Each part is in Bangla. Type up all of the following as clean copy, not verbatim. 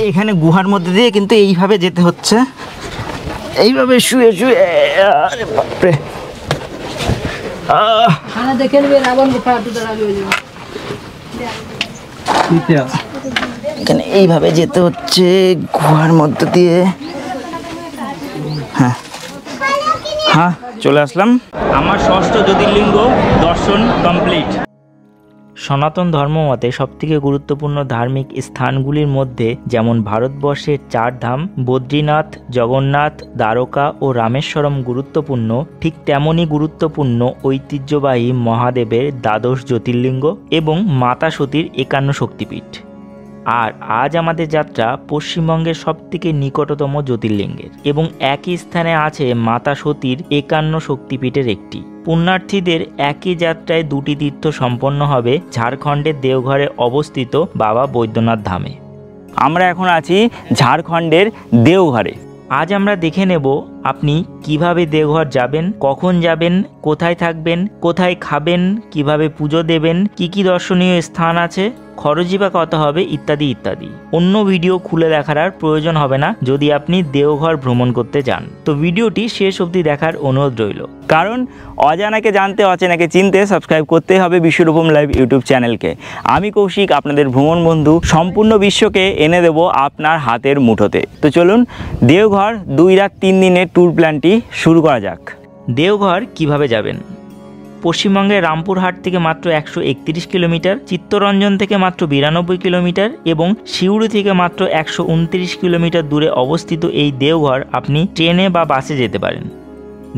এখানে গুহার মধ্যে দিয়ে কিন্তু এইভাবে যেতে হচ্ছে, এইভাবে শুয়ে শুয়ে। আরে বাপরে, এখানে এইভাবে যেতে হচ্ছে গুহার মধ্যে দিয়ে। হ্যাঁ হ্যাঁ, চলে আসলাম। আমার ষষ্ঠ জ্যোতির্লিঙ্গ দর্শন কমপ্লিট। সনাতন ধর্মমতে সবথেকে গুরুত্বপূর্ণ ধার্মিক স্থানগুলির মধ্যে যেমন ভারতবর্ষের 4 ধাম বদ্রীনাথ, জগন্নাথ, দ্বারকা ও রামেশ্বরম গুরুত্বপূর্ণ, ঠিক তেমনই গুরুত্বপূর্ণ ঐতিহ্যবাহী মহাদেবের দ্বাদশ জ্যোতির্লিঙ্গ এবং মাতা সতীর 51 শক্তিপীঠ। আর আজ আমাদের যাত্রা পশ্চিমবঙ্গের সবথেকে নিকটতম জ্যোতির্লিঙ্গের, এবং একই স্থানে আছে মাতা সতীর 51 শক্তিপীঠের একটি। পুণ্যার্থীদের একই যাত্রায় 2টি তীর্থ সম্পন্ন হবে ঝাড়খণ্ডের দেওঘরে অবস্থিত বাবা বৈদ্যনাথ ধামে। আমরা এখন আছি ঝাড়খণ্ডের দেওঘরে। আজ আমরা দেখে নেব আপনি কিভাবে দেওঘর যাবেন, কখন যাবেন, কোথায় থাকবেন, কোথায় খাবেন, কিভাবে পুজো দেবেন, কি কি দর্শনীয় স্থান আছে, খরচই বা কত হবে, ইত্যাদি ইত্যাদি। অন্য ভিডিও খুলে দেখার আর প্রয়োজন হবে না যদি আপনি দেওঘর ভ্রমণ করতে যান। তো ভিডিওটি শেষ অবধি দেখার অনুরোধ রইল, কারণ অজানাকে জানতে, অচেনাকে চিনতে সাবস্ক্রাইব করতে হবে বিশ্বরূপম লাইভ ইউটিউব চ্যানেলকে। আমি কৌশিক, আপনাদের ভ্রমণ বন্ধু, সম্পূর্ণ বিশ্বকে এনে দেব আপনার হাতের মুঠোতে। তো চলুন দেওঘর 2 রাত 3 দিনের ট্যুর প্ল্যানটি শুরু করা যাক। দেওঘর কিভাবে যাবেন? পশ্চিমবঙ্গের রামপুরহাট থেকে মাত্র 131 কিলোমিটার, চিত্তরঞ্জন থেকে মাত্র 92 কিলোমিটার এবং সিউড়ি থেকে মাত্র 129 কিলোমিটার দূরে অবস্থিত এই দেওঘর আপনি ট্রেনে বা বাসে যেতে পারেন।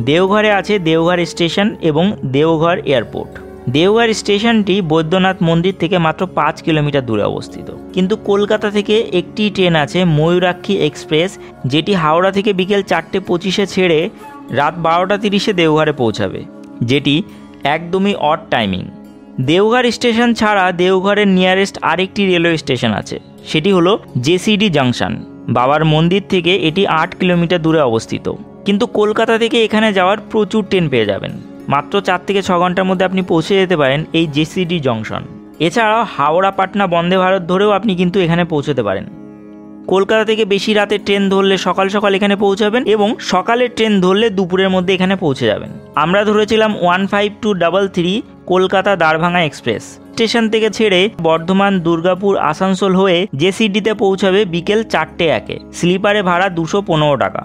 দেওঘরে আছে দেওঘর স্টেশন এবং দেওঘর এয়ারপোর্ট। দেওঘর স্টেশনটি বৈদ্যনাথ মন্দির থেকে মাত্র 5 কিলোমিটার দূরে অবস্থিত। কিন্তু কলকাতা থেকে একটি ট্রেন আছে ময়ূরাক্ষী এক্সপ্রেস, যেটি হাওড়া থেকে বিকেল 4:25-এ ছেড়ে রাত 12:30-এ দেওঘরে পৌঁছাবে, যেটি একদমই অড টাইমিং। দেওঘর স্টেশন ছাড়া দেওঘরের নিয়ারেস্ট আরেকটি রেলওয়ে স্টেশন আছে, সেটি হলো জেসিডি জাংশন। বাবার মন্দির থেকে এটি 8 কিলোমিটার দূরে অবস্থিত। কিন্তু কলকাতা থেকে এখানে যাওয়ার প্রচুর ট্রেন পেয়ে যাবেন। মাত্র 4 থেকে 6 ঘন্টার মধ্যে আপনি পৌঁছে যেতে পারেন এই জেসিডি জংশন। এছাড়াও হাওড়া পাটনা বন্দে ভারত ধরেও আপনি কিন্তু এখানে পৌঁছতে পারেন। কলকাতা থেকে বেশি রাতের ট্রেন ধরলে সকাল সকাল এখানে পৌঁছাবেন এবং সকালের ট্রেন ধরলে দুপুরের মধ্যে এখানে পৌঁছে যাবেন। আমরা ধরেছিলাম 15233 কলকাতা দ্বারভাঙা এক্সপ্রেস। স্টেশন থেকে ছেড়ে বর্ধমান, দুর্গাপুর, আসানসোল হয়ে জেসিডিতে পৌঁছাবে বিকেল 4:01-এ। স্লিপারে ভাড়া 215 টাকা।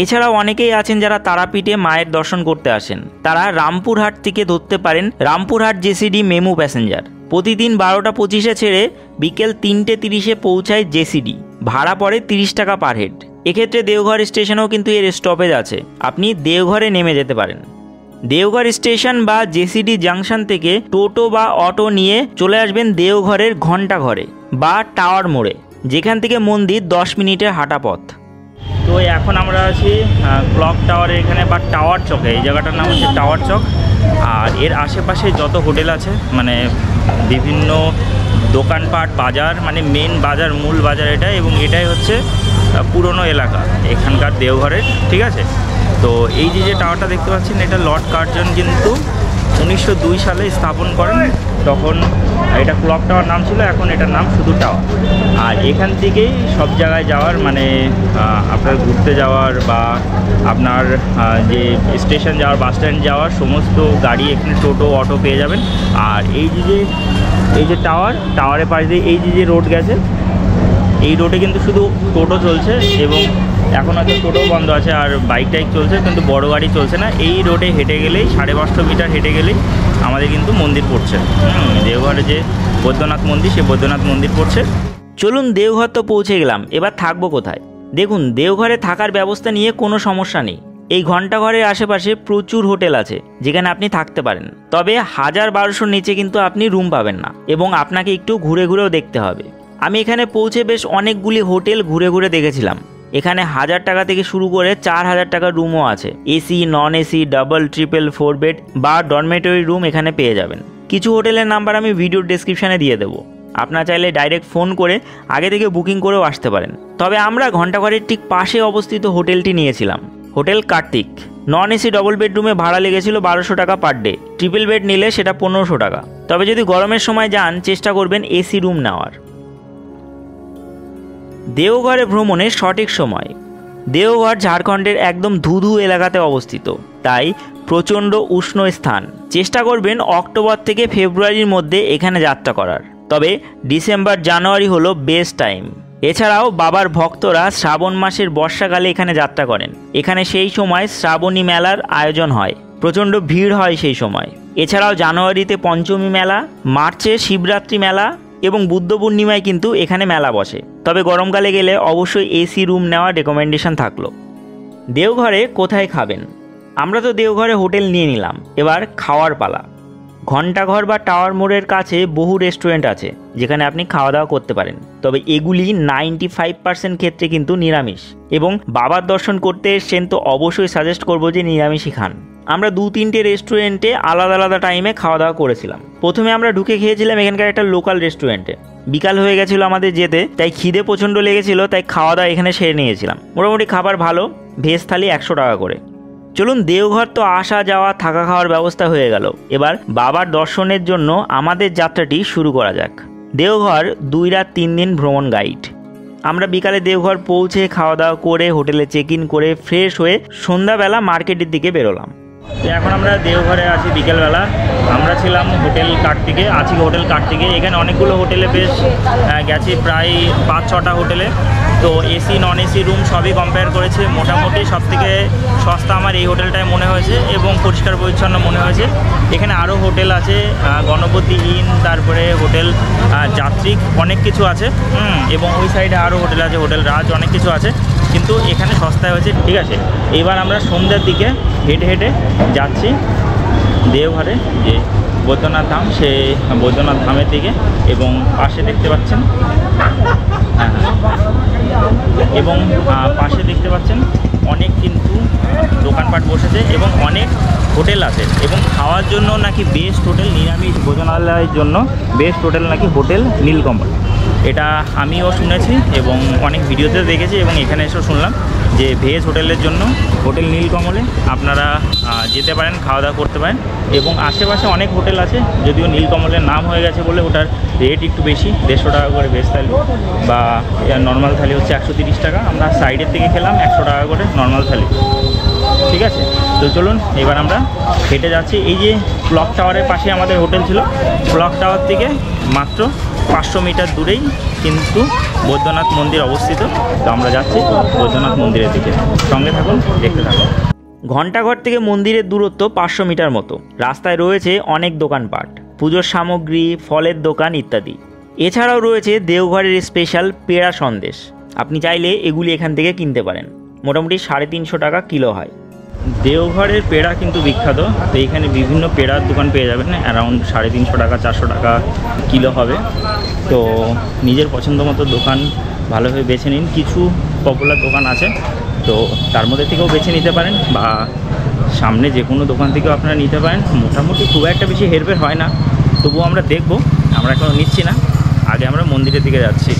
এছাড়াও অনেকেই আছেন যারা তারাপীঠে মায়ের দর্শন করতে আসেন, তারা রামপুরহাট থেকে ধরতে পারেন রামপুরহাট জেসিডি মেমু প্যাসেঞ্জার। প্রতিদিন 12:25-এ ছেড়ে বিকেল 3:30-এ পৌঁছায় জেসিডি। ভাড়া পড়ে 30 টাকা পার হেড। এক্ষেত্রে দেওঘর স্টেশনেও কিন্তু এর স্টপেজ আছে, আপনি দেওঘরে নেমে যেতে পারেন। দেওঘর স্টেশন বা জেসিডি জাংশন থেকে টোটো বা অটো নিয়ে চলে আসবেন দেওঘরের ঘণ্টাঘরে বা টাওয়ার মোড়ে, যেখান থেকে মন্দির 10 মিনিটের হাঁটা পথ। তো এখন আমরা আছি ক্লক টাওয়ারের এখানে বা টাওয়ার চকে। এই জায়গাটার নাম হচ্ছে টাওয়ার চক। আর এর আশেপাশে যত হোটেল আছে, মানে বিভিন্ন দোকানপাট, বাজার, মানে মেন বাজার, মূল বাজার এটা, এবং এটাই হচ্ছে পুরনো এলাকা এখানকার দেওঘরের, ঠিক আছে। তো এই যে টাওয়ারটা দেখতে পাচ্ছেন, এটা লর্ড কার্জন কিন্তু 1902 সালে স্থাপন করেন। তখন এটা ক্লক টাওয়ার নাম ছিল, এখন এটার নাম শুধু টাওয়ার। আর এখান থেকেই সব জায়গায় যাওয়ার, মানে আপনার ঘুরতে যাওয়ার বা আপনার যে স্টেশন যাওয়ার, বাস স্ট্যান্ড যাওয়ার সমস্ত গাড়ি এখানে টোটো, অটো পেয়ে যাবেন। আর এই যে টাওয়ারের পাশ দিয়ে এই যে রোড গেছে, এই রোডে কিন্তু শুধু টোটো চলছে, এবং এখন হয়তো টোটো বন্ধ আছে আর বাইক টাইক চলছে, কিন্তু বড় গাড়ি চলছে না। এই রোডে হেঁটে গেলেই 550 মিটার হেঁটে গেলেই আমাদের কিন্তু মন্দির পড়ছে। দেওঘরে যে বৈদ্যনাথ মন্দির, সেই বৈদ্যনাথ মন্দির পড়ছে। চলুন, দেওঘর তো পৌঁছে গেলাম, এবার থাকবো কোথায়? দেখুন, দেওঘরে থাকার ব্যবস্থা নিয়ে কোনো সমস্যা নেই। এই ঘণ্টাঘরের আশেপাশে প্রচুর হোটেল আছে যেখানে আপনি থাকতে পারেন। তবে 1000-1200 নিচে কিন্তু আপনি রুম পাবেন না, এবং আপনাকে একটু ঘুরে ঘুরেও দেখতে হবে। আমি এখানে পৌঁছে বেশ অনেকগুলি হোটেল ঘুরে ঘুরে দেখেছিলাম। এখানে 1000 টাকা থেকে শুরু করে 4000 টাকার রুমও আছে। AC, non AC, double, triple, 4 bed বা ডরমেটরি রুম এখানে পেয়ে যাবেন। কিছু হোটেলের নাম্বার আমি ভিডিওর ডেসক্রিপশানে দিয়ে দেবো, আপনারা চাইলে ডাইরেক্ট ফোন করে আগে থেকে বুকিং করেও আসতে পারেন। তবে আমরা ঘণ্টাঘরের ঠিক পাশে অবস্থিত হোটেলটি নিয়েছিলাম, hotel Kartik. Non AC double বেডরুমে ভাড়া লেগেছিল 1200 টাকা পার ডে। ট্রিপল বেড নিলে সেটা 1500 টাকা। তবে যদি গরমের সময় যান, চেষ্টা করবেন এসি রুম নেওয়ার। দেওঘরে ভ্রমণের সঠিক সময়। দেওঘর ঝাড়খণ্ডের একদম ধুধু এলাকাতে অবস্থিত, তাই প্রচণ্ড উষ্ণ স্থান। চেষ্টা করবেন অক্টোবর থেকে ফেব্রুয়ারির মধ্যে এখানে যাত্রা করার, তবে ডিসেম্বর জানুয়ারি হলো বেস্ট টাইম। এছাড়াও বাবার ভক্তরা শ্রাবণ মাসের বর্ষাকালে এখানে যাত্রা করেন। এখানে সেই সময় শ্রাবণী মেলার আয়োজন হয়, প্রচণ্ড ভিড় হয় সেই সময়। এছাড়াও জানুয়ারিতে পঞ্চমী মেলা, মার্চে শিবরাত্রি মেলা এবং বুদ্ধ পূর্ণিমায় কিন্তু এখানে মেলা বসে। তবে গরমকালে গেলে অবশ্যই এসি রুম নেওয়ার রেকমেন্ডেশন থাকলো। দেওঘরে কোথায় খাবেন? আমরা তো দেওঘরে হোটেল নিয়ে নিলাম, এবার খাওয়ার পালা। ঘণ্টাঘর বা টাওয়ার মোড়ের কাছে বহু রেস্টুরেন্ট আছে যেখানে আপনি খাওয়া দাওয়া করতে পারেন, তবে এগুলি 95% ক্ষেত্রে কিন্তু নিরামিষ, এবং বাবার দর্শন করতে এসছেন তো অবশ্যই সাজেস্ট করবো যে নিরামিষই খান। আমরা 2-3টে রেস্টুরেন্টে আলাদা আলাদা টাইমে খাওয়া দাওয়া করেছিলাম। প্রথমে আমরা ঢুকে খেয়েছিলাম এখানকার একটা লোকাল রেস্টুরেন্টে। বিকাল হয়ে গেছিলো আমাদের যেতে, তাই খিদে প্রচণ্ড লেগেছিলো, তাই খাওয়া দাওয়া এখানে সেরে নিয়েছিলাম। মোটামুটি খাবার ভালো, ভেজ থালি 100 টাকা করে। চলুন, দেওঘর তো আসা যাওয়া থাকা খাওয়ার ব্যবস্থা হয়ে গেল, এবার বাবার দর্শনের জন্য আমাদের যাত্রাটি শুরু করা যাক। দেওঘর 2 রাত 3 দিন ভ্রমণ গাইড। আমরা বিকালে দেওঘর পৌঁছে খাওয়া দাওয়া করে হোটেলে চেক ইন করে ফ্রেশ হয়ে সন্ধ্যাবেলা মার্কেটের দিকে বেরোলাম। তো এখন আমরা দেওঘরে আছি বিকেলবেলা। আমরা ছিলাম হোটেল কার্তিকে, আছি হোটেল কার্তিকে। এখানে অনেকগুলো হোটেলে বেশ গেছি, প্রায় 5-6টা হোটেলে। তো এসি নন এসি রুম সবই কম্পেয়ার করেছে। মোটামুটি সবথেকে সস্তা আমার এই হোটেলটায় মনে হয়েছে এবং পরিষ্কার পরিচ্ছন্ন মনে হয়েছে। এখানে আরও হোটেল আছে, গণপতি ইন, তারপরে হোটেল যাত্রিক, অনেক কিছু আছে। এবং ওই সাইডে আরও হোটেল আছে, হোটেল রাজ, অনেক কিছু আছে, কিন্তু এখানে সস্তায় হয়েছে। ঠিক আছে, এবার আমরা সন্ধ্যার দিকে হেঁটে হেঁটে যাচ্ছি দেওঘরে যে বৈদ্যনাথ ধাম, সে বৈদ্যনাথ ধামের দিকে। এবং পাশে দেখতে পাচ্ছেন, এবং পাশে দেখতে পাচ্ছেন অনেক কিন্তু দোকানপাট বসেছে এবং অনেক হোটেল আছে। এবং খাওয়ার জন্য নাকি বেস্ট হোটেল, নিরামিষ ভোজনালয়ের জন্য বেস্ট হোটেল নাকি হোটেল নীলকমল। এটা আমিও শুনেছি এবং অনেক ভিডিওতে দেখেছি, এবং এখানে এসেও শুনলাম যে ভেজ হোটেলের জন্য হোটেল নীলকমলে আপনারা যেতে পারেন, খাওয়া দাওয়া করতে পারেন। এবং আশেপাশে অনেক হোটেল আছে, যদিও নীলকমলের নাম হয়ে গেছে বলে ওটার রেট একটু বেশি, 150 টাকা করে ভেজ থালি, বা নর্মাল থালি হচ্ছে 130 টাকা। আমরা সাইডের থেকে খেলাম 100 টাকা করে নর্মাল থালি। ঠিক আছে, তো চলুন এবার আমরা হেঁটে যাচ্ছি। এই যে ক্লক টাওয়ারের পাশে আমাদের হোটেল ছিল, ক্লক টাওয়ার থেকে মাত্র 500 মিটার দূরেই কিন্তু বৈদ্যনাথ মন্দির অবস্থিত। তো আমরা যাচ্ছি বৈদ্যনাথ মন্দিরের দিকে, সঙ্গে থাকুন, দেখতে থাকুন। ঘণ্টাঘর থেকে মন্দিরের দূরত্ব 500 মিটার মতো। রাস্তায় রয়েছে অনেক দোকানপাট, পুজোর সামগ্রী, ফলের দোকান ইত্যাদি। এছাড়াও রয়েছে দেওঘরের স্পেশাল পেড়া সন্দেশ। আপনি চাইলে এগুলি এখান থেকে কিনতে পারেন। মোটামুটি 350 টাকা কিলো হয়। দেওঘরের পেড়া কিন্তু বিখ্যাত, তো এখানে বিভিন্ন পেড়ার দোকান পেয়ে যাবেন, অ্যারাউন্ড 350 টাকা 400 টাকা কিলো হবে। তো নিজের পছন্দ মতো দোকান ভালোভাবে বেছে নিন। কিছু পপুলার দোকান আছে, তো তার মধ্যে থেকেও বেছে নিতে পারেন, বা সামনে যে কোনো দোকান থেকেও আপনারা নিতে পারেন। মোটামুটি খুব একটা বেশি হেরফের হয় না, তবুও আমরা দেখব। আমরা এখনও নিচ্ছি না, আগে আমরা মন্দিরের দিকে যাচ্ছি।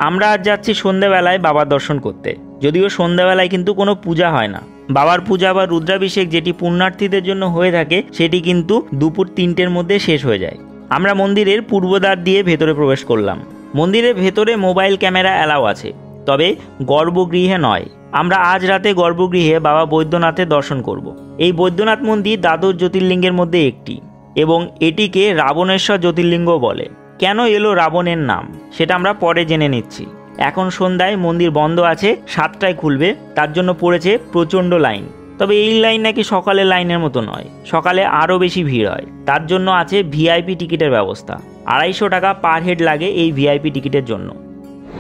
আমরা আজ যাচ্ছি সন্ধ্যাবেলায় বাবার দর্শন করতে, যদিও সন্ধ্যাবেলায় কিন্তু কোনো পূজা হয় না। বাবার পূজা বা রুদ্রাভিষেক যেটি পুণ্যার্থীদের জন্য হয়ে থাকে, সেটি কিন্তু দুপুর 3টের মধ্যে শেষ হয়ে যায়। আমরা মন্দিরের পূর্বদ্বার দিয়ে ভেতরে প্রবেশ করলাম। মন্দিরের ভেতরে মোবাইল ক্যামেরা অ্যালাউ আছে, তবে গর্ভগৃহে নয়। আমরা আজ রাতে গর্ভগৃহে বাবা বৈদ্যনাথের দর্শন করব। এই বৈদ্যনাথ মন্দির দ্বাদশ জ্যোতির্লিঙ্গের মধ্যে একটি, এবং এটিকে রাবণেশ্বর জ্যোতির্লিঙ্গ বলে। কেন এলো রাবণের নাম, সেটা আমরা পরে জেনে নিচ্ছি। এখন সন্ধ্যায় মন্দির বন্ধ আছে, 7টায় খুলবে, তার জন্য পড়েছে প্রচণ্ড লাইন। তবে এই লাইন নাকি সকালের লাইনের মতো নয়, সকালে আরও বেশি ভিড় হয়। তার জন্য আছে ভিআইপি টিকিটের ব্যবস্থা। 250 টাকা পার হেড লাগে এই ভিআইপি টিকিটের জন্য।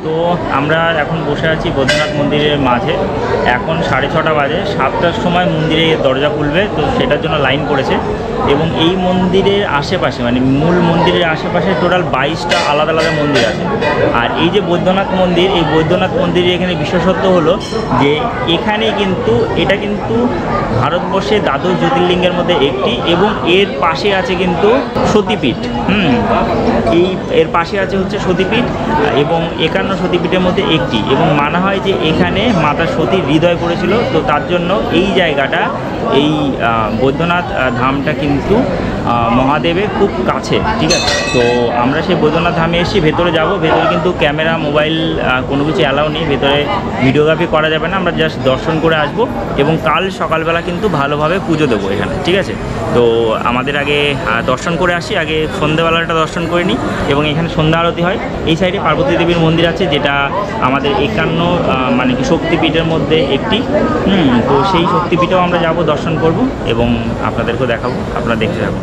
তো আমরা এখন বসে আছি বৈদ্যনাথ মন্দিরের মাঝে। এখন 6:30 বাজে, 7টার সময় মন্দিরে দরজা খুলবে, তো সেটার জন্য লাইন পড়েছে। এবং এই মন্দিরের আশেপাশে, মানে মূল মন্দিরের আশেপাশে টোটাল 22টা আলাদা আলাদা মন্দির আছে। আর এই যে বৈদ্যনাথ মন্দির, এই বৈদ্যনাথ মন্দিরের এখানে বিশেষত্ব হলো যে এখানে কিন্তু এটা কিন্তু ভারতবর্ষের দ্বাদশ জ্যোতির্লিঙ্গের মধ্যে একটি, এবং এর পাশে আছে কিন্তু সতীপীঠ। এর পাশে আছে হচ্ছে সতীপীঠ, এবং 51 সতীপীঠের মধ্যে একটি। এবং মানা হয় যে এখানে মাতা সতীর হৃদয় পড়েছিল, তো তার জন্য এই জায়গাটা, এই বৈদ্যনাথ ধামটা কিন্তু মহাদেবের খুব কাছে, ঠিক আছে। তো আমরা সেই বৈদ্যনাথ ধামে এসেছি, ভেতরে যাব। ভেতরে কিন্তু ক্যামেরা, মোবাইল কোনো কিছু অ্যালাউ নেই, ভেতরে ভিডিওগ্রাফি করা যাবে না। আমরা জাস্ট দর্শন করে আসব এবং কাল সকালবেলা কিন্তু ভালোভাবে পুজো দেবো এখানে, ঠিক আছে। তো আমাদের আগে দর্শন করে আসি, আগে সন্ধ্যেবেলাটা দর্শন করে নিই এবং এখানে সন্ধ্যা আরতি হয়। এই সাইডে পার্বতী দেবীর মন্দির আছে, যেটা আমাদের 51 মানে কি শক্তিপীঠের মধ্যে একটি। তো সেই শক্তিপীঠেও আমরা যাব, দর্শন করব এবং আপনাদেরকেও দেখাবো, আপনারা দেখতে যাবো।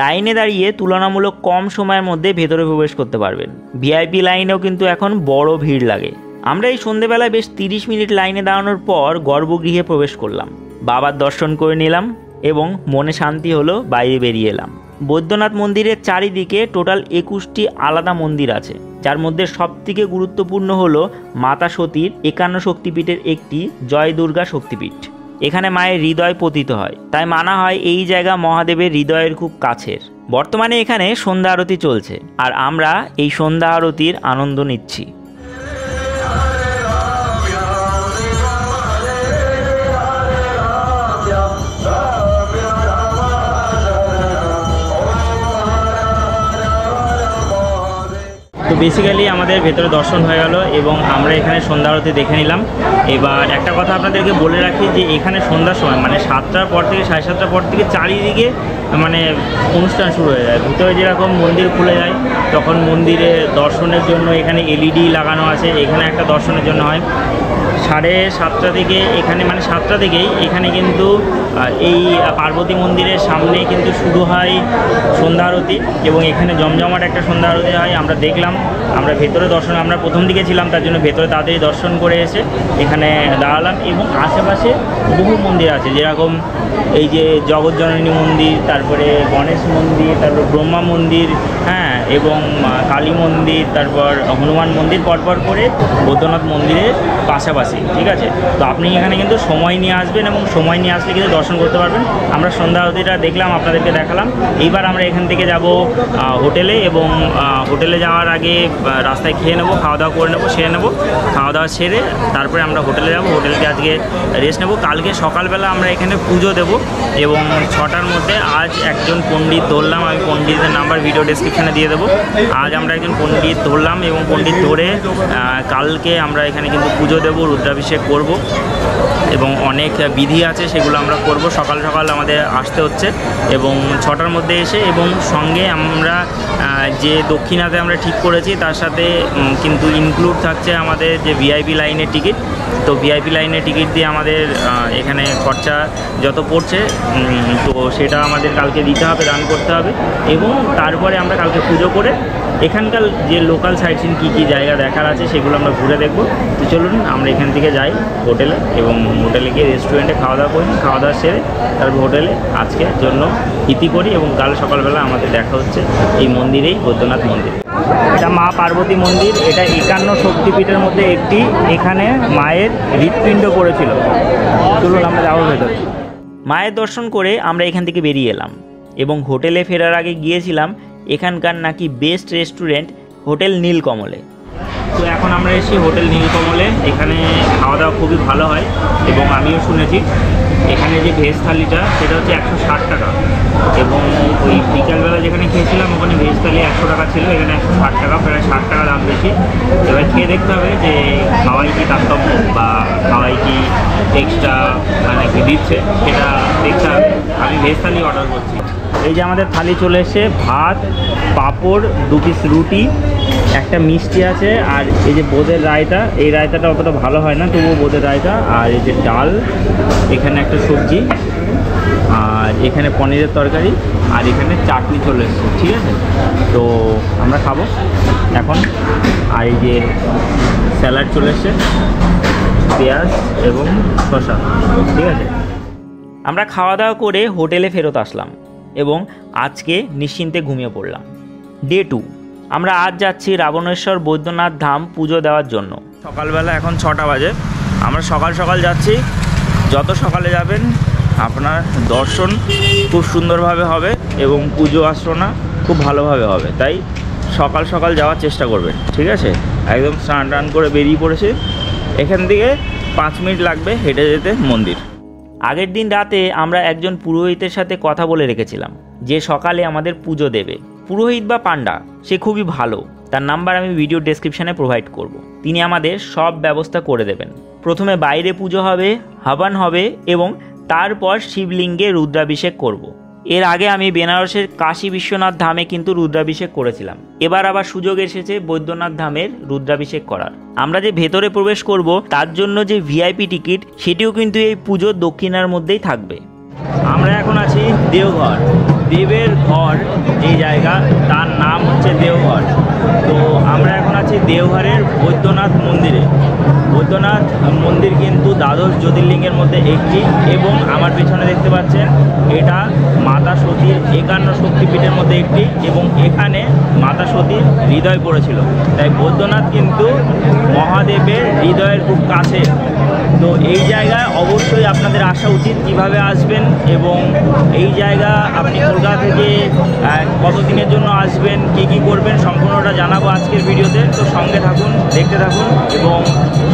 লাইনে দাঁড়িয়ে তুলনামূলক কম সময়ের মধ্যে ভেতরে প্রবেশ করতে পারবেন। ভিআইপি লাইনেও কিন্তু এখন বড় ভিড় লাগে। আমরা এই সন্ধেবেলায় বেশ 30 মিনিট লাইনে দাঁড়ানোর পর গর্ভগৃহে প্রবেশ করলাম, বাবার দর্শন করে নিলাম এবং মনে শান্তি হলো, বাইরে বেরিয়ে এলাম। বৈদ্যনাথ মন্দিরের চারিদিকে টোটাল 21টি আলাদা মন্দির আছে, যার মধ্যে সবথেকে গুরুত্বপূর্ণ হলো মাতা সতীর 51 শক্তিপীঠের একটি জয় দুর্গা শক্তিপীঠ। এখানে মায়ের হৃদয় পতিত হয়, তাই মানা হয় এই জায়গা মহাদেবের হৃদয়ের খুব কাছের। বর্তমানে এখানে সন্ধ্যা আরতি চলছে আর আমরা এই সন্ধ্যা আরতির আনন্দ নিচ্ছি। তো বেসিক্যালি আমাদের ভেতরে দর্শন হয়ে গেল এবং আমরা এখানে সন্ধ্যা আরতি দেখে নিলাম। এবার একটা কথা আপনাদেরকে বলে রাখি যে এখানে সন্ধ্যার সময় মানে 7টার পর থেকে 7:30টার পর থেকে চারিদিকে মানে অনুষ্ঠান শুরু হয়ে যায়। ভিতরে যেরকম মন্দির খুলে যায় তখন মন্দিরে দর্শনের জন্য এখানে এলইডি লাগানো আছে, এখানে একটা দর্শনের জন্য হয়। 7:30 থেকে এখানে মানে 7টা থেকেই এখানে কিন্তু এই পার্বতী মন্দিরের সামনে কিন্তু শুরু হয় সন্ধ্যা আরতি এবং এখানে জমজমাট একটা সন্ধ্যা আরতি হয়। আমরা দেখলাম, আমরা ভেতরে দর্শন, আমরা প্রথম দিকে ছিলাম তার জন্য ভেতরে তাড়াতাড়ি দর্শন করে এসে এখানে দাঁড়ালাম এবং আশেপাশে বহু মন্দির আছে, যেরকম এই যে জগৎজননী মন্দির, তারপরে গণেশ মন্দির, তারপর ব্রহ্মা মন্দির, হ্যাঁ, এবং কালী মন্দির, তারপর হনুমান মন্দির পরপর করে বৈদ্যনাথ মন্দিরের পাশাপাশি, ঠিক আছে। তো আপনি এখানে কিন্তু সময় নিয়ে আসবেন এবং সময় নিয়ে আসলে কিন্তু দর্শন করতে পারবেন। আমরা সন্ধ্যা আরতিটা দেখলাম, আপনাদেরকে দেখালাম। এইবার আমরা এখান থেকে যাব হোটেলে এবং হোটেলে যাওয়ার আগে রাস্তায় খেয়ে নেবো, খাওয়া দাওয়া করে নেবো, সেরে নেবো। খাওয়া দাওয়া সেরে তারপরে আমরা হোটেলে যাব, হোটেলকে আজকে রেস্ট নেবো। কালকে সকালবেলা আমরা এখানে পুজো দেবো এবং 6টার মধ্যে আজ একজন পণ্ডিত ধরলাম, আমি পণ্ডিতের নাম্বার ভিডিও ডেসক্রিপশানে দিয়ে দেবো। আজ আমরা একজন পণ্ডিত ধরলাম এবং পণ্ডিত ধরে কালকে আমরা এখানে কিন্তু পুজো দেবো, রুদ্রাভিষেক করব এবং অনেক বিধি আছে সেগুলো আমরা করব। সকাল সকাল আমাদের আসতে হচ্ছে এবং 6টার মধ্যে এসে এবং সঙ্গে আমরা যে দক্ষিণাতে আমরা ঠিক করেছি তার সাথে কিন্তু ইনক্লুড থাকছে আমাদের যে ভিআইপি লাইনের টিকিট। তো ভিআইপি লাইনের টিকিট দিয়ে আমাদের এখানে খরচা যত পড়ছে তো সেটা আমাদের কালকে দিতে হবে, দান করতে হবে এবং তারপরে আমরা কালকে পুজো করে এখানকার যে লোকাল সাইট সিন কী কী জায়গা দেখার আছে সেগুলো আমরা ঘুরে দেখব। তো চলুন আমরা এখান থেকে যাই হোটেলে এবং হোটেলে গিয়ে রেস্টুরেন্টে খাওয়া দাওয়া করি, খাওয়া দাওয়া সেরে তারপর হোটেলে আজকের জন্য ইতি করি এবং কাল সকালবেলা আমাদের দেখা হচ্ছে এই মন্দিরেই, বৈদ্যনাথ মন্দির। এটা মা পার্বতী মন্দির, এটা 51 শক্তিপীঠের মধ্যে একটি। এখানে মায়ের হৃৎপিণ্ড পড়েছিল। চলুন আমরা যাবো ভেতরে। মায়ের দর্শন করে আমরা এখান থেকে বেরিয়ে এলাম এবং হোটেলে ফেরার আগে গিয়েছিলাম এখানকার নাকি বেস্ট রেস্টুরেন্ট হোটেল নীলকমলে। তো এখন আমরা এসেছি হোটেল নীলকমলে। এখানে খাওয়া দাওয়া খুবই ভালো হয় এবং আমিও শুনেছি এখানে যে ভেজ থালিটা সেটা হচ্ছে 160 টাকা এবং ওই বিকালবেলা যেখানে খেয়েছিলাম ওখানে ভেজ থালি 100 টাকা ছিল, এখানে 160 টাকা, প্রায় 60 টাকা দাম বেশি। এবার খেয়ে দেখতে হবে যে খাওয়াই কি তারতম্য বা খাওয়াই কি এক্সট্রা মানে কি দিচ্ছে সেটা দেখতে হবে। আমি ভেজ থালি অর্ডার করছি। এই যে আমাদের থালি চলে এসে, ভাত, পাঁপড়, 2 পিস রুটি, একটা মিষ্টি আছে আর এই যে বোঁদের রায়তা। এই রায়তাটা অতটা ভালো হয় না, তবুও বোঁদের রায়তা। আর এই যে ডাল, এখানে একটা সবজি, আর এখানে পনিরের তরকারি, আর এখানে চাটনি চলে এসেছে, ঠিক আছে। তো আমরা খাবো এখন। আর এই যে স্যালাড চলে এসছে, পেঁয়াজ এবং শসা, ঠিক আছে। আমরা খাওয়া দাওয়া করে হোটেলে ফেরত আসলাম এবং আজকে নিশ্চিন্তে ঘুমিয়ে পড়লাম। ডে 2, আমরা আজ যাচ্ছি রাবণেশ্বর বৈদ্যনাথ ধাম পুজো দেওয়ার জন্য। সকালবেলা এখন 6টা বাজে। আমরা সকাল সকাল যাচ্ছি। যত সকালে যাবেন আপনার দর্শন খুব সুন্দরভাবে হবে এবং পুজো অর্চনা খুব ভালোভাবে হবে, তাই সকাল সকাল যাওয়ার চেষ্টা করবেন, ঠিক আছে। একদম স্নান টান করে বেরিয়ে পড়েছি। এখান থেকে 5 মিনিট লাগবে হেঁটে যেতে মন্দির। আগের দিন রাতে আমরা একজন পুরোহিতের সাথে কথা বলে রেখেছিলাম যে সকালে আমাদের পুজো দেবে। পুরোহিত বা পান্ডা সে খুবই ভালো, তার নাম্বার আমি ভিডিও ডেসক্রিপশানে প্রোভাইড করব। তিনি আমাদের সব ব্যবস্থা করে দেবেন। প্রথমে বাইরে পুজো হবে, হাবান হবে এবং তারপর শিবলিঙ্গে রুদ্রাভিষেক করব। এর আগে আমি বেনারসের কাশী বিশ্বনাথ ধামে কিন্তু রুদ্রাভিষেক করেছিলাম। এবার আবার সুযোগ এসেছে বৈদ্যনাথ ধামের রুদ্রাভিষেক করার। আমরা যে ভেতরে প্রবেশ করব তার জন্য যে ভিআইপি টিকিট সেটিও কিন্তু এই পুজোর দক্ষিণার মধ্যেই থাকবে। আমরা এখন আছি দেওঘর। দেবের ঘর যে জায়গা তার নাম হচ্ছে দেওঘর। তো আমরা এখন আছি দেওঘরের বৈদ্যনাথ মন্দিরে। বৈদ্যনাথ মন্দির কিন্তু দ্বাদশ জ্যোতির্লিঙ্গের মধ্যে একটি এবং আমার পেছনে দেখতে পাচ্ছেন এটা মাতা সতীর 51 শক্তিপীঠের মধ্যে একটি এবং এখানে মাতা সতীর হৃদয় পড়েছিল। তাই বৈদ্যনাথ কিন্তু মহাদেবের হৃদয়ের খুব কাছে। তো এই জায়গায় অবশ্যই আপনাদের আসা উচিত। কিভাবে আসবেন এবং এই জায়গা আপনি কলকাতা থেকে কতদিনের জন্য আসবেন, কি করবেন সম্পূর্ণটা জানাবো আজকের ভিডিওতে। তো সঙ্গে থাকুন, দেখতে থাকুন এবং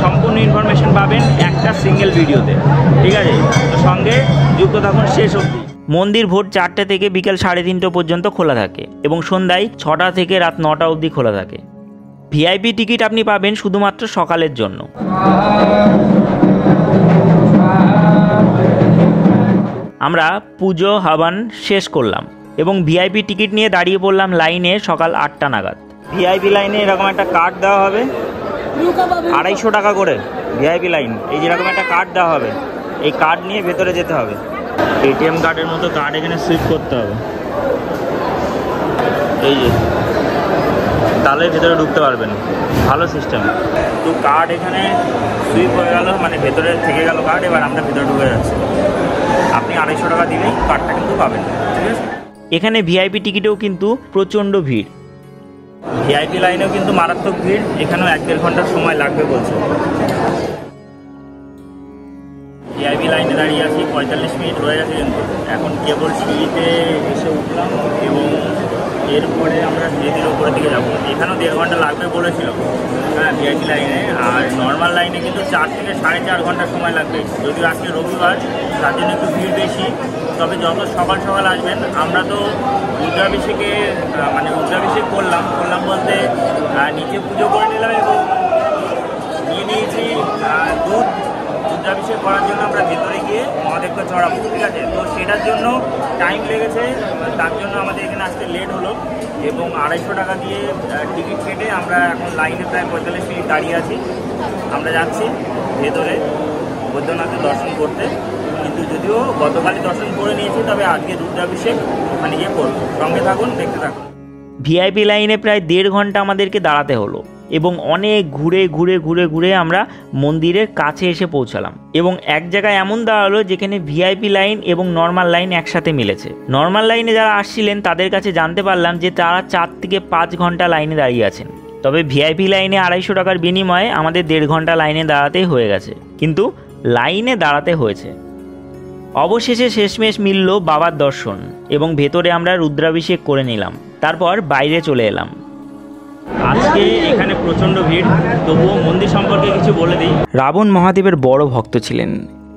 সম্পূর্ণ ইনফরমেশন পাবেন একটা সিঙ্গেল ভিডিওতে, ঠিক আছে? তো সঙ্গে যুক্ত থাকুন শেষ অবধি। মন্দির ভোর 4টে থেকে বিকেল 3:30 পর্যন্ত খোলা থাকে এবং সন্ধ্যায় 6টা থেকে রাত 9টা অবধি খোলা থাকে। ভিআইপি টিকিট আপনি পাবেন শুধুমাত্র সকালের জন্য। আমরা পুজো হাবান শেষ করলাম এবং ভিআইপি টিকিট নিয়ে দাঁড়িয়ে পড়লাম লাইনে সকাল 8টা নাগাদ। ভিআইপি লাইনে এরকম একটা কার্ড দেওয়া হবে, 250 টাকা করে ভিআইপি লাইন। এই যেরকম একটা কার্ড দেওয়া হবে, এই কার্ড নিয়ে ভেতরে যেতে হবে। এটিএম কার্ডের মতো কার্ড এখানে সুইপ করতে হবে, এই যে, তাহলে ভেতরে ঢুকতে পারবেন। ভালো সিস্টেম। তো কার্ড এখানে সুইপ হয়ে গেল, মানে ভেতরে থেকে গেল কার্ড। এবার আমরা ভেতরে ঢুকে যাচ্ছি। আপনি 250 টাকা দিলেই কার্ডটা কিন্তু পাবেন, ঠিক আছে? এখানে ভিআইপি টিকিটেও কিন্তু প্রচণ্ড ভিড়। ভিআইপি লাইনেও কিন্তু মারাত্মক ভিড়। এখানেও 1-1.5 ঘন্টার সময় লাগবে বলছে। ভিআইপি লাইনে দাঁড়িয়ে আছি, 45 মিনিট রয়ে গেছে কিন্তু। এখন কেবল সিঁড়িতে এসে উঠলাম এবং এরপরে আমরা ধীরে ধীরে উপরের দিকে যাবো। এখানেও 1.5 ঘন্টা লাগবে বলেছিল, হ্যাঁ, ভিআইপি লাইনে। আর নর্মাল লাইনে কিন্তু 4 থেকে 4.5 ঘন্টার সময় লাগবে। যদিও আজকে রবিবার, তার জন্য একটু ভিড় বেশি। তবে যত সকাল সকাল আসবেন, আমরা তো রুদ্রাভিষেকে রুদ্রাভিষেক করলাম বলতে নিচে পুজো করে নিলাম এবং নিয়ে নিয়েছি দুধ। রুদ্রাভিষেক করার জন্য আমরা ভেতরে গিয়ে মহাদেবকে চড়াবো, ঠিক আছে? তো সেটার জন্য টাইম লেগেছে, তার জন্য আমাদের এখানে আসতে লেট হলো এবং 250 টাকা দিয়ে টিকিট কেটে আমরা এখন লাইনে প্রায় 45 মিনিট দাঁড়িয়ে আছি। আমরা যাচ্ছি ভেতরে বৈদ্যনাথের দর্শন করতে। কিন্তু যদিও গতকালই দর্শন করে নিয়েছি, তবে আজকে রুদ্রাভিষেক ওখানে গিয়ে করবো। সঙ্গে থাকুন, দেখতে থাকুন। ভিআইপি লাইনে প্রায় 1.5 ঘন্টা আমাদেরকে দাঁড়াতে হলো এবং অনেক ঘুরে আমরা মন্দিরের কাছে এসে পৌঁছালাম এবং এক জায়গায় এমন দাঁড়ালো যেখানে ভিআইপি লাইন এবং নর্মাল লাইন একসাথে মিলেছে। নর্মাল লাইনে যারা আসছিলেন তাদের কাছে জানতে পারলাম যে তারা 4 থেকে 5 ঘন্টা লাইনে দাঁড়িয়ে আছেন। তবে ভিআইপি লাইনে 250 টাকার বিনিময়ে আমাদের 1.5 ঘন্টা লাইনে দাঁড়াতেই হয়ে গেছে, কিন্তু লাইনে দাঁড়াতে হয়েছে। অবশেষে শেষমেশ মিলল বাবার দর্শন এবং ভেতরে আমরা রুদ্রাভিষেক করে নিলাম। তারপর বাইরে চলে এলাম। আজকে এখানে প্রচণ্ড ভিড়, তবুও মন্দির সম্পর্কে কিছু বলে দিই। রাবণ মহাদেবের বড় ভক্ত ছিলেন।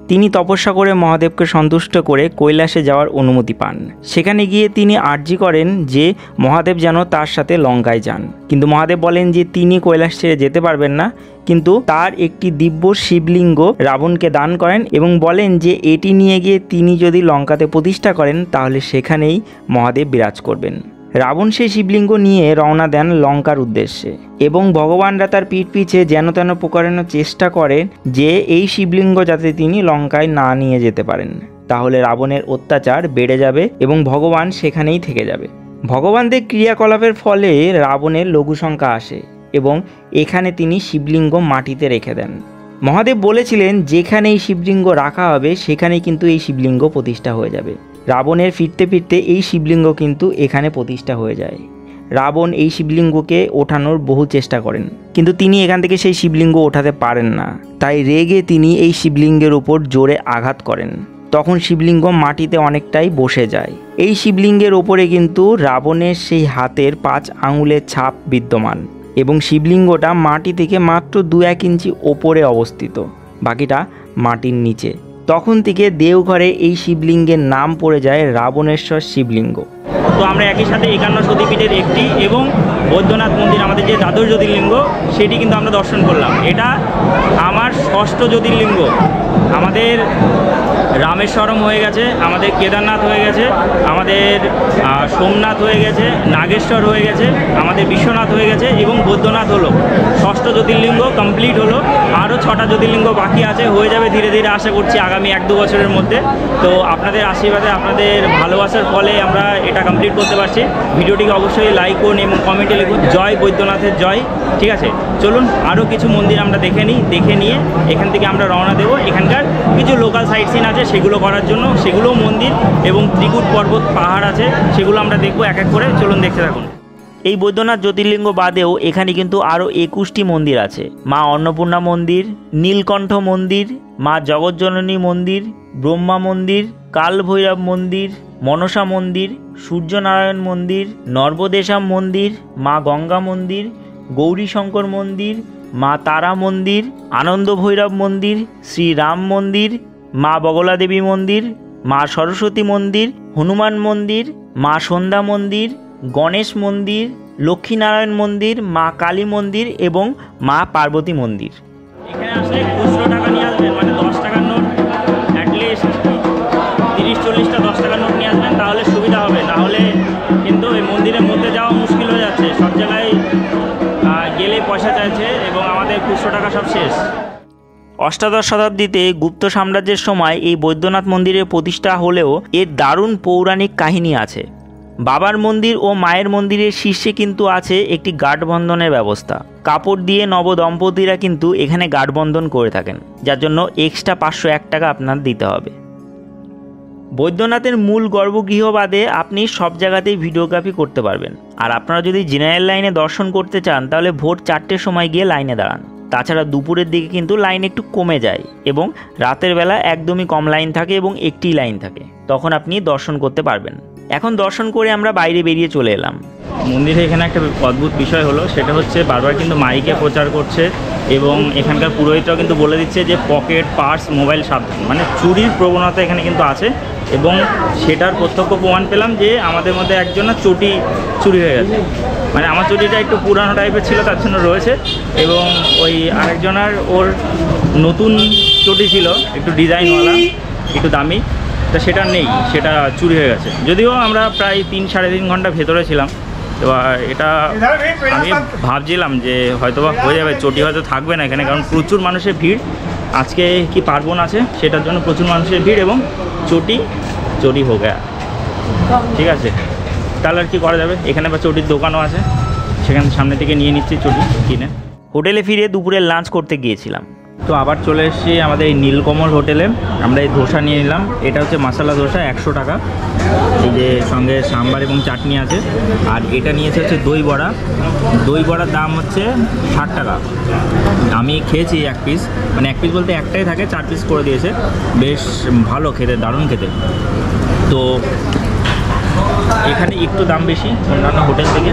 তিনি তপস্যা করে মহাদেবকে সন্তুষ্ট করে কৈলাসে যাওয়ার অনুমতি পান। সেখানে গিয়ে তিনি আর্জি করেন যে মহাদেব যেন তার সাথে লঙ্কায় যান, কিন্তু মহাদেব বলেন যে তিনি কৈলাস ছেড়ে যেতে পারবেন না। কিন্তু তার একটি দিব্য শিবলিঙ্গ রাবণকে দান করেন এবং বলেন যে এটি নিয়ে গিয়ে তিনি যদি লঙ্কাতে প্রতিষ্ঠা করেন তাহলে সেখানেই মহাদেব বিরাজ করবেন। রাবণ সেই শিবলিঙ্গ নিয়ে রওনা দেন লঙ্কার উদ্দেশ্যে এবং ভগবানরা তার পিঠ পিছে যেন তেন প্রকারের চেষ্টা করেন যে এই শিবলিঙ্গ যাতে তিনি লঙ্কায় না নিয়ে যেতে পারেন, তাহলে রাবণের অত্যাচার বেড়ে যাবে এবং ভগবান সেখানেই থেকে যাবে। ভগবানদের ক্রিয়াকলাপের ফলে রাবণের লঘু সংখ্যা আসে এবং এখানে তিনি শিবলিঙ্গ মাটিতে রেখে দেন। মহাদেব বলেছিলেন যেখানে এই শিবলিঙ্গ রাখা হবে সেখানেই কিন্তু এই শিবলিঙ্গ প্রতিষ্ঠা হয়ে যাবে। রাবণের ফিরতে ফিরতে এই শিবলিঙ্গ কিন্তু এখানে প্রতিষ্ঠা হয়ে যায়। রাবণ এই শিবলিঙ্গকে ওঠানোর বহু চেষ্টা করেন, কিন্তু তিনি এখান থেকে সেই শিবলিঙ্গ ওঠাতে পারেন না। তাই রেগে তিনি এই শিবলিঙ্গের উপর জোরে আঘাত করেন। তখন শিবলিঙ্গ মাটিতে অনেকটাই বসে যায়। এই শিবলিঙ্গের ওপরে কিন্তু রাবণের সেই হাতের 5 আঙুলের ছাপ বিদ্যমান এবং শিবলিঙ্গটা মাটি থেকে মাত্র 2-1 ইঞ্চি ওপরে অবস্থিত, বাকিটা মাটির নিচে। তখন থেকে দেওঘরে এই শিবলিঙ্গের নাম পড়ে যায় রাবণেশ্বর শিবলিঙ্গ। তো আমরা একই সাথে 51 সতীপীঠের একটি এবং বৈদ্যনাথ মন্দির আমাদের যে দ্বাদশ জ্যোতির্লিঙ্গ সেটি কিন্তু আমরা দর্শন করলাম। এটা আমার ষষ্ঠ জ্যোতির্লিঙ্গ। আমাদের রামেশ্বরম হয়ে গেছে, আমাদের কেদারনাথ হয়ে গেছে, আমাদের সোমনাথ হয়ে গেছে, নাগেশ্বর হয়ে গেছে, আমাদের বিশ্বনাথ হয়ে গেছে এবং বৈদ্যনাথ হলো। ষষ্ঠ জ্যোতির্লিঙ্গ কমপ্লিট হলো। আরও 6টা জ্যোতির্লিঙ্গ বাকি আছে, হয়ে যাবে ধীরে ধীরে আশা করছি আগামী 1-2 বছরের মধ্যে। তো আপনাদের আশীর্বাদে, আপনাদের ভালোবাসার ফলে আমরা এটা কমপ্লিট করতে পারছি। ভিডিওটিকে অবশ্যই লাইক করুন এবং কমেন্টে লিখুন জয় বৈদ্যনাথের জয়। ঠিক আছে, চলুন আরও কিছু মন্দির আমরা দেখে নিয়ে এখান থেকে আমরা রওনা দেবো। এখানকার কিছু লোকাল সাইট সিন আছে সেগুলো করার জন্য, সেগুলোও মন্দির এবং ত্রিকুট পর্বত পাহাড় আছে, সেগুলো আমরা দেখবো এক এক করে। চলুন দেখতে থাকুন। এই বৈদ্যনাথ জ্যোতির্লিঙ্গ বাদেও এখানে কিন্তু আরও 21টি মন্দির আছে। মা অন্নপূর্ণা মন্দির, নীলকণ্ঠ মন্দির, মা জগজ্জননী মন্দির, ব্রহ্মা মন্দির, কালভৈরব মন্দির, মনসা মন্দির, সূর্যনারায়ণ মন্দির, নর্বদেশাম মন্দির, মা গঙ্গা মন্দির, গৌরীশঙ্কর মন্দির, মা তারা মন্দির, আনন্দ ভৈরব মন্দির, শ্রীরাম মন্দির, মা বগলা দেবী মন্দির, মা সরস্বতী মন্দির, হনুমান মন্দির, মা সন্ধ্যা মন্দির, গণেশ মন্দির, লক্ষ্মীনারায়ণ মন্দির, মা কালী মন্দির এবং মা পার্বতী মন্দির। এখানে আসলে খুচরো টাকা নিয়ে আসবেন, মানে 10 টাকার নোট, অ্যাটলিস্ট 30-40টা 10 টাকার নোট নিয়ে আসবেন, তাহলে সুবিধা হবে। নাহলে কিন্তু এই মন্দিরের মধ্যে যাওয়া মুশকিল হয়ে যাচ্ছে। সব জায়গায় গেলে পয়সা চাইছে এবং আমাদের খুচরো টাকা সব শেষ। অষ্টাদশ শতাব্দীতে গুপ্ত সাম্রাজ্যের সময় এই বৈদ্যনাথ মন্দিরের প্রতিষ্ঠা হলেও এর দারুণ পৌরাণিক কাহিনী আছে। বাবার মন্দির ও মায়ের মন্দিরের শীর্ষে কিন্তু আছে একটি গাঢ়বন্ধনের ব্যবস্থা। কাপড় দিয়ে নবদম্পতিরা কিন্তু এখানে গাঢ়বন্ধন করে থাকেন, যার জন্য এক্সট্রা 501 টাকা আপনার দিতে হবে। বৈদ্যনাথের মূল গর্ভগৃহ বাদে আপনি সব জায়গাতেই ভিডিওগ্রাফি করতে পারবেন। আর আপনারা যদি জেনারেল লাইনে দর্শন করতে চান তাহলে ভোর 4টের সময় গিয়ে লাইনে দাঁড়ান। তাছাড়া দুপুরের দিকে কিন্তু লাইন একটু কমে যায় এবং রাতের বেলা একদমই কম লাইন থাকে এবং একটি লাইন থাকে, তখন আপনি দর্শন করতে পারবেন। এখন দর্শন করে আমরা বাইরে বেরিয়ে চলে এলাম। মন্দিরে এখানে একটা অদ্ভুত বিষয় হলো, সেটা হচ্ছে বারবার কিন্তু মাইকে প্রচার করছে এবং এখানকার পুরোহিতরাও কিন্তু বলে দিচ্ছে যে পকেট, পার্স, মোবাইল সাবধান, মানে চুরির প্রবণতা এখানে কিন্তু আছে। এবং সেটার প্রত্যক্ষ প্রমাণ পেলাম যে আমাদের মধ্যে একজনের চটি চুরি হয়ে গেছে। মানে আমার চটিটা একটু পুরানো টাইপের ছিল, তার জন্য রয়েছে, এবং ওই আরেকজনের ওর নতুন চটি ছিল একটু ডিজাইনওয়ালা, একটু দামি, তা সেটা নেই, সেটা চুরি হয়ে গেছে। যদিও আমরা প্রায় 3-3.5 ঘন্টা ভেতরে ছিলাম। এবার এটা আমি ভাবছিলাম যে হয়তোবা হয়ে যাবে, চটি হয়তো থাকবে না এখানে, কারণ প্রচুর মানুষের ভিড়। আজকে কি পার্বণ আছে সেটার জন্য প্রচুর মানুষের ভিড় এবং চটি হয়ে গেছে। ঠিক আছে, তাহলে আর কি করা যাবে। এখানে বা চটির দোকানও আছে, সেখানে সামনে থেকে নিয়ে নিচ্ছি চটি কিনে। হোটেলে ফিরে দুপুরে লাঞ্চ করতে গিয়েছিলাম। তো আবার চলে এসেছি আমাদের এই নীলকমল হোটেলে। আমরা এই ধোসা নিয়ে নিলাম। এটা হচ্ছে মশলা ধোসা, 100 টাকা। এই যে সঙ্গে সাম্বার এবং চাটনি আছে। আর এটা নিয়েছে হচ্ছে দই বড়া। দই বড়ার দাম হচ্ছে 60 টাকা। আমি খেয়েছি 1 পিস, মানে 1 পিস বলতে একটাই থাকে, 4 পিস করে দিয়েছে। বেশ ভালো খেতে, দারুণ খেতে। তো এখানে একটু দাম বেশি অন্যান্য হোটেল থেকে,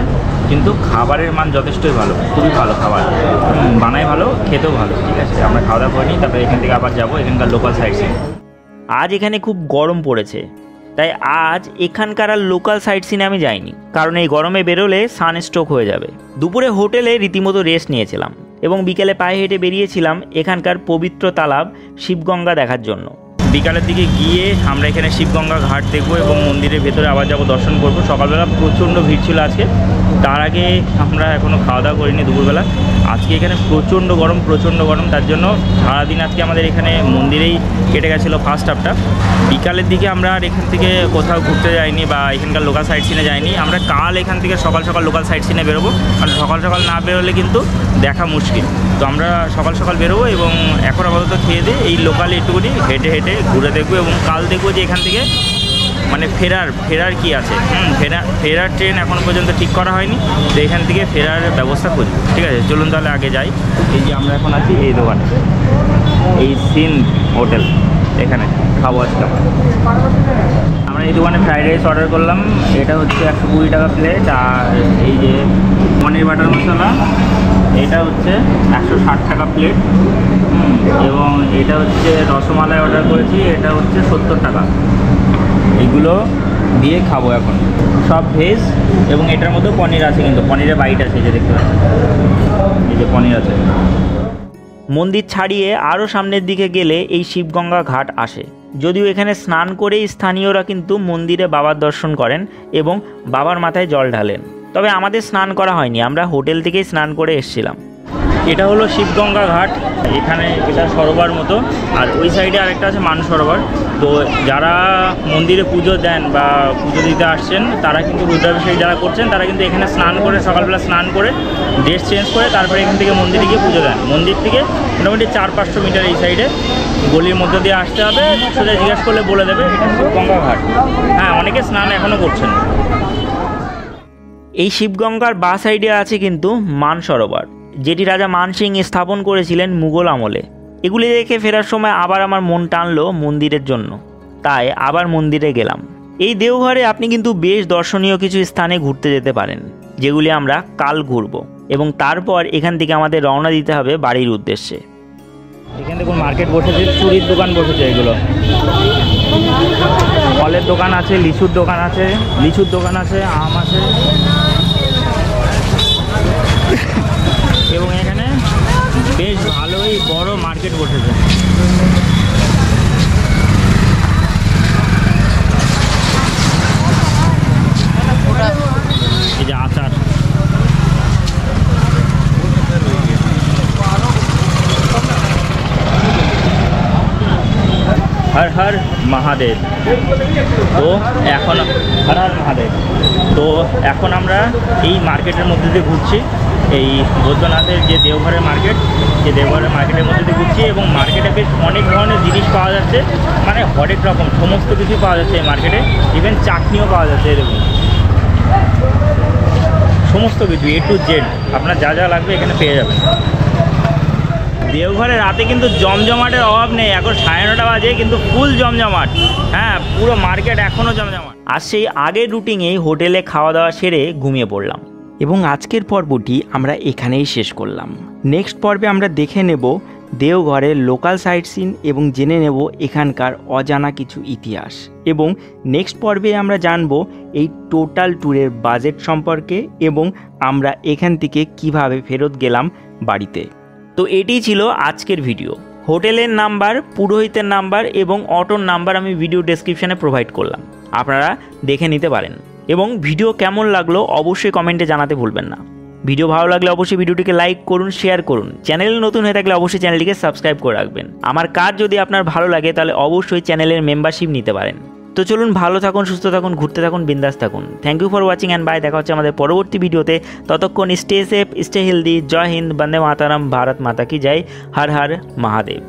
কিন্তু খাবারের মান যথেষ্টই ভালো, খুবই ভালো খাবার, বানায় ভালো, খেতেও ভালো। ঠিক আছে, আমরা খাওয়া দাওয়া করিনি, তারপরে এখান থেকে আবার যাবো এখানকার লোকাল সাইট সিন। আজ এখানে খুব গরম পড়েছে, তাই আজ এখানকার আর লোকাল সাইট সিনে আমি যাইনি, কারণ এই গরমে বেরোলে সানস্ট্রোক হয়ে যাবে। দুপুরে হোটেলে রীতিমতো রেস্ট নিয়েছিলাম এবং বিকেলে পায়ে হেঁটে বেরিয়েছিলাম এখানকার পবিত্র তালাব শিবগঙ্গা দেখার জন্য। বিকালের দিকে গিয়ে আমরা এখানে শিবগঙ্গা ঘাট দেখবো এবং মন্দিরের ভেতরে আবার যাবো, দর্শন করবো। সকালবেলা প্রচণ্ড ভিড় ছিল আজকে, তার আগে আমরা এখনও খাওয়া দাওয়া করিনি দুপুরবেলা। আজকে এখানে প্রচণ্ড গরম, তার জন্য সারাদিন আজকে আমাদের এখানে মন্দিরেই কেটে গেছিলো ফার্স্ট হাফটা। বিকালের দিকে আমরা আর এখান থেকে কোথাও ঘুরতে যাইনি বা এখানকার লোকাল সাইট সিনে যাইনি। আমরা কাল এখান থেকে সকাল সকাল লোকাল সাইট সিনে বেরোবো, কারণ সকাল সকাল না বেরোলে কিন্তু দেখা মুশকিল। তো আমরা সকাল সকাল বেরোবো এবং এখন আপাতত খেয়ে দিয়ে এই লোকালে একটুখানি হেঁটে হেঁটে ঘুরে দেখবো এবং কাল দেখবো যে এখান থেকে মানে ফেরার কি আছে। ফেরার ট্রেন এখনও পর্যন্ত ঠিক করা হয়নি, তো এখান থেকে ফেরার ব্যবস্থা খুঁজবো। ঠিক আছে, চলুন তাহলে আগে যাই। এই যে আমরা এখন আছি এই দোকানে, এই সিন হোটেল, এখানে খাবো আজকে। আমরা এই দোকানে ফ্রাইড রাইস অর্ডার করলাম, এটা হচ্ছে 120 টাকা প্লেট। আর এই যে পনির বাটার মশলা, এটা হচ্ছে 160 টাকা প্লেট। এবং এটা হচ্ছে রসমালাই অর্ডার করেছি, এটা হচ্ছে 70 টাকা। এগুলো দিয়ে খাবো এখন, সব ভেজ। এবং এটার মধ্যে পনির আছে, কিন্তু পনিরের বাইট আছে, যে দেখতে পাচ্ছেন এই যে পনির আছে। মন্দির ছাড়িয়ে আরও সামনের দিকে গেলে এই শিবগঙ্গা ঘাট আসে। যদিও এখানে স্নান করেই স্থানীয়রা কিন্তু মন্দিরে বাবার দর্শন করেন এবং বাবার মাথায় জল ঢালেন। তবে আমাদের স্নান করা হয়নি, আমরা হোটেল থেকেই স্নান করে এসেছিলাম। এটা হলো শিবগঙ্গা ঘাট, এখানে এটা সরোবর মতো, আর ওই সাইডে আরেকটা আছে মানসরোবর। তো যারা মন্দিরে পুজো দেন বা পুজো দিতে আসছেন, তারা কিন্তু রুদ্রাভিষেক যারা করছেন, তারা কিন্তু এখানে স্নান করে, সকালবেলা স্নান করে ড্রেস চেঞ্জ করে তারপরে এখান থেকে মন্দিরে গিয়ে পুজো দেন। মন্দির থেকে মোটামুটি 400-500 মিটার এই সাইডে গলির মধ্যে দিয়ে আসতে হবে, সোজা জিজ্ঞাসা করলে বলে দেবে এটা শিবগঙ্গা ঘাট। হ্যাঁ, অনেকে স্নান এখনও করছেন। এই শিবগঙ্গার বাঁ সাইডে আছে কিন্তু মানসরোবর, যেটি রাজা মানসিং স্থাপন করেছিলেন মুঘল আমলে। এগুলি দেখে ফেরার সময় আবার আমার মন টানলো মন্দিরের জন্য, তাই আবার মন্দিরে গেলাম। এই দেওঘরে আপনি কিন্তু বেশ দর্শনীয় কিছু স্থানে ঘুরতে যেতে পারেন, যেগুলি আমরা কাল ঘুরব, এবং তারপর এখান থেকে আমাদের রওনা দিতে হবে বাড়ির উদ্দেশ্যে। এখানে দেখুন মার্কেট বসেছে, চুরির দোকান বসেছে, এগুলো ফলের দোকান আছে, লিচুর দোকান আছে, আম আছে, এবং এখানে বেশ ভালোই বড় মার্কেট বসেছে। এই যে আচার, হর হর মহাদেব। তো এখন হর হর মহাদেব। তো এখন আমরা এই মার্কেটের মধ্যে দিয়ে ঘুরছি, এই বৈদ্যনাথের যে দেওঘরের মার্কেট, যে দেওঘরের মার্কেটের মধ্যে দিয়ে ঘুরছি, এবং মার্কেটে বেশ অনেক ধরনের জিনিস পাওয়া যাচ্ছে, মানে হরেক রকম সমস্ত কিছু পাওয়া যাচ্ছে এই মার্কেটে। ইভেন চাটনিও পাওয়া যাচ্ছে, দেখুন সমস্ত কিছু A to Z আপনার যা যা লাগবে এখানে পেয়ে যাবেন। দেওঘরে রাতে কিন্তু জমজমাটের অভাব নেই, এখন 9:30 বাজে কিন্তু ফুল জমজমাট। হ্যাঁ, পুরো মার্কেট এখনও জমজমাট। আর সেই আগের রুটিনেই হোটেলে খাওয়া দাওয়া সেরে ঘুমিয়ে পড়লাম, এবং আজকের পর্বটি আমরা এখানেই শেষ করলাম। নেক্সট পর্বে আমরা দেখে নেব দেওঘরের লোকাল সাইট সিন এবং জেনে নেব এখানকার অজানা কিছু ইতিহাস, এবং নেক্সট পর্বে আমরা জানব এই টোটাল ট্যুরের বাজেট সম্পর্কে এবং আমরা এখান থেকে কিভাবে ফেরত গেলাম বাড়িতে। তো এটি ছিল আজকের ভিডিও। হোটেলের নাম্বার, পুরোহিতের নাম্বার এবং অটোর নাম্বার আমি ভিডিও ডেসক্রিপশানে প্রোভাইড করলাম, আপনারা দেখে নিতে পারেন। এবং ভিডিও কেমন লাগলো অবশ্যই কমেন্টে জানাতে ভুলবেন না। ভিডিও ভালো লাগলে অবশ্যই ভিডিওটিকে লাইক করুন, শেয়ার করুন। চ্যানেল নতুন হয়ে থাকলে অবশ্যই চ্যানেলটিকে সাবস্ক্রাইব করে রাখবেন। আমার কাজ যদি আপনার ভালো লাগে তাহলে অবশ্যই চ্যানেলের মেম্বারশিপ নিতে পারেন। তো চলুন, ভালো থাকুন, সুস্থ থাকুন, ঘুরতে থাকুন, বিন্দাস থাকুন। Thank you for watching and bye. দেখা হচ্ছে আমাদের পরবর্তী ভিডিওতে। ততক্ষণ স্টে সেফ, স্টে হেলদি। জয় হিন্দ, বন্দে মাতারাম, ভারত মাতা কি জয়, হর হর মহাদেব।